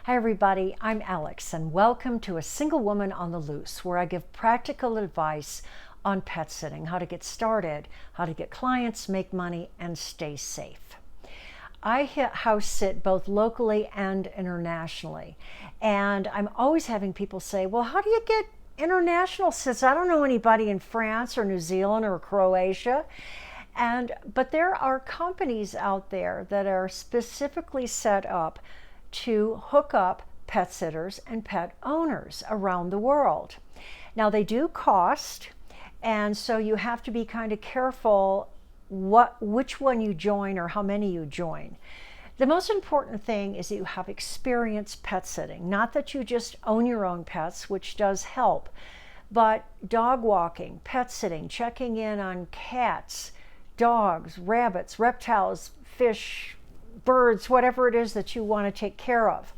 Hi everybody, I'm Alex and welcome to A Single Woman on the Loose, where I give practical advice on pet sitting, how to get started, how to get clients, make money, and stay safe. I house sit both locally and internationally, and I'm always having people say, well, how do you get international sits? I don't know anybody in France or New Zealand or Croatia. But there are companies out there that are specifically set up to hook up pet sitters and pet owners around the world. Now they do cost, and so you have to be kind of careful which one you join or how many you join. The most important thing is that you have experience pet sitting, not that you just own your own pets, which does help, but dog walking, pet sitting, checking in on cats, dogs, rabbits, reptiles, fish, birds, whatever it is that you want to take care of.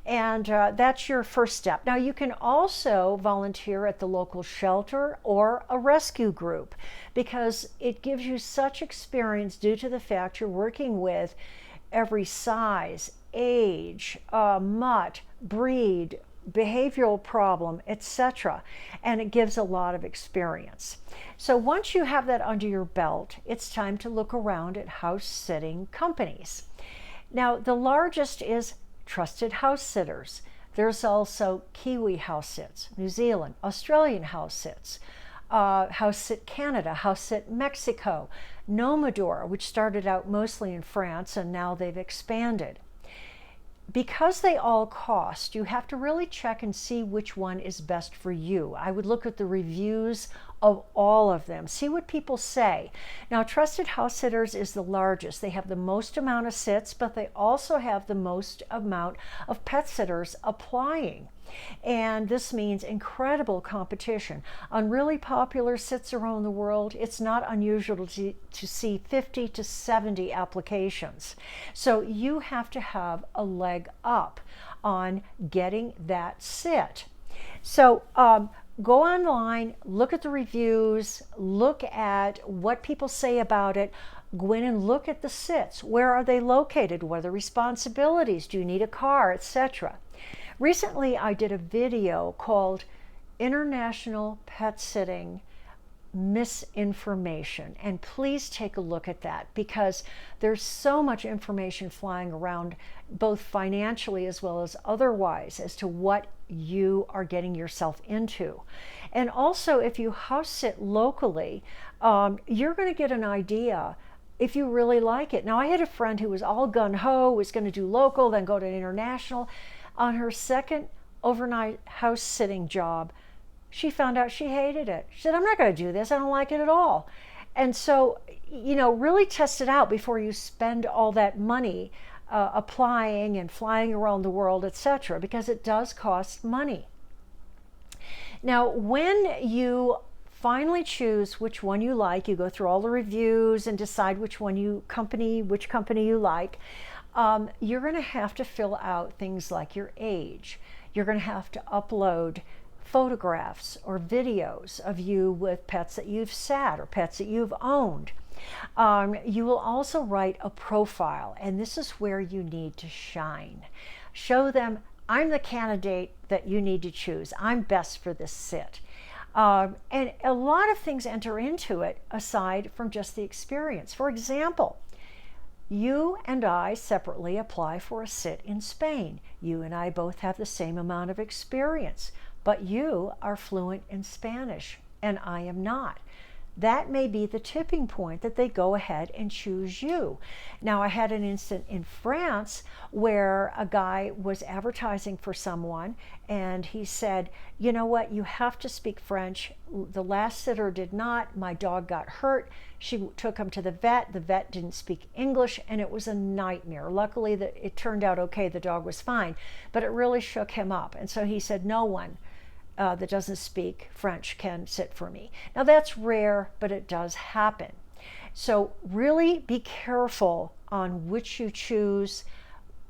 And that's your first step. Now, you can also volunteer at the local shelter or a rescue group because it gives you such experience due to the fact you're working with every size, age, mutt, breed, behavioral problem, etc. And it gives a lot of experience. So once you have that under your belt, it's time to look around at house sitting companies. Now, the largest is Trusted House Sitters. There's also Kiwi House Sits, New Zealand, Australian House Sits, House Sit Canada, House Sit Mexico, Nomador, which started out mostly in France and now they've expanded. Because they all cost, you have to really check and see which one is best for you. I would look at the reviews of all of them, see what people say. Now, Trusted House Sitters is the largest. They have the most amount of sits, but they also have the most amount of pet sitters applying. And this means incredible competition. On really popular sits around the world, it's not unusual to see 50 to 70 applications. So you have to have a leg up on getting that sit. So go online, look at the reviews, look at what people say about it. Go in and look at the sits. Where are they located? What are the responsibilities? Do you need a car, etc.? Recently, I did a video called International Pet Sitting Misinformation, and please take a look at that because there's so much information flying around, both financially as well as otherwise, as to what you are getting yourself into. And also, if you house sit locally, you're going to get an idea if you really like it. Now, I had a friend who was all gung-ho, was going to do local, then go to international. On her second overnight house sitting job, she found out she hated it. She said, I'm not going to do this. I don't like it at all. And so, really test it out before you spend all that money applying and flying around the world, etc., because it does cost money. Now, when you finally choose which one you like, you go through all the reviews and decide which company you like. You're going to have to fill out things like your age. You're going to have to upload photographs or videos of you with pets that you've sat or pets that you've owned. You will also write a profile, and this is where you need to shine. Show them, I'm the candidate that you need to choose. I'm best for this sit. And a lot of things enter into it aside from just the experience. For example, you and I separately apply for a sit in Spain. You and I both have the same amount of experience, but you are fluent in Spanish and I am not. That may be the tipping point that they go ahead and choose you. Now, I had an incident in France where a guy was advertising for someone and he said, you know what, you have to speak French. The last sitter did not. My dog got hurt. She took him to the vet. The vet didn't speak English and it was a nightmare. Luckily, it turned out okay. The dog was fine, but it really shook him up. And so he said, no one that doesn't speak French can sit for me. Now that's rare, but it does happen. So really be careful on which you choose,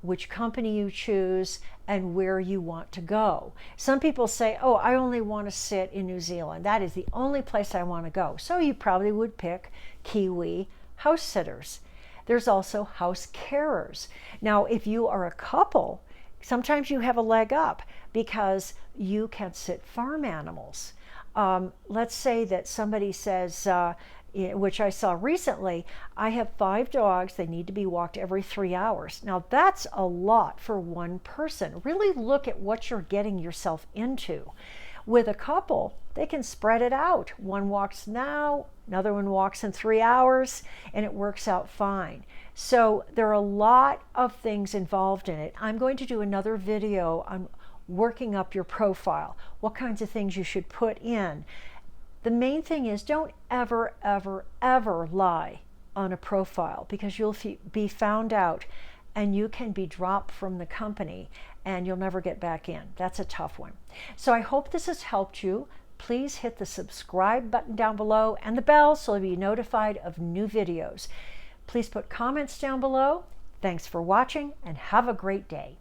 which company you choose, and where you want to go. Some people say, oh, I only want to sit in New Zealand. That is the only place I want to go. So you probably would pick Kiwi House Sitters. There's also house carers. Now, if you are a couple, Sometimes you have a leg up because you can sit farm animals. Let's say that somebody says, which I saw recently, I have 5 dogs. They need to be walked every 3 hours. Now that's a lot for one person. Really look at what you're getting yourself into. With a couple, they can spread it out. One walks now, another one walks in 3 hours, and it works out fine. So there are a lot of things involved in it. I'm going to do another video on working up your profile, what kinds of things you should put in. The main thing is don't ever, ever, ever lie on a profile, because you'll be found out and you can be dropped from the company and you'll never get back in. That's a tough one. So I hope this has helped you. Please hit the subscribe button down below and the bell so you'll be notified of new videos. Please put comments down below. Thanks for watching and have a great day.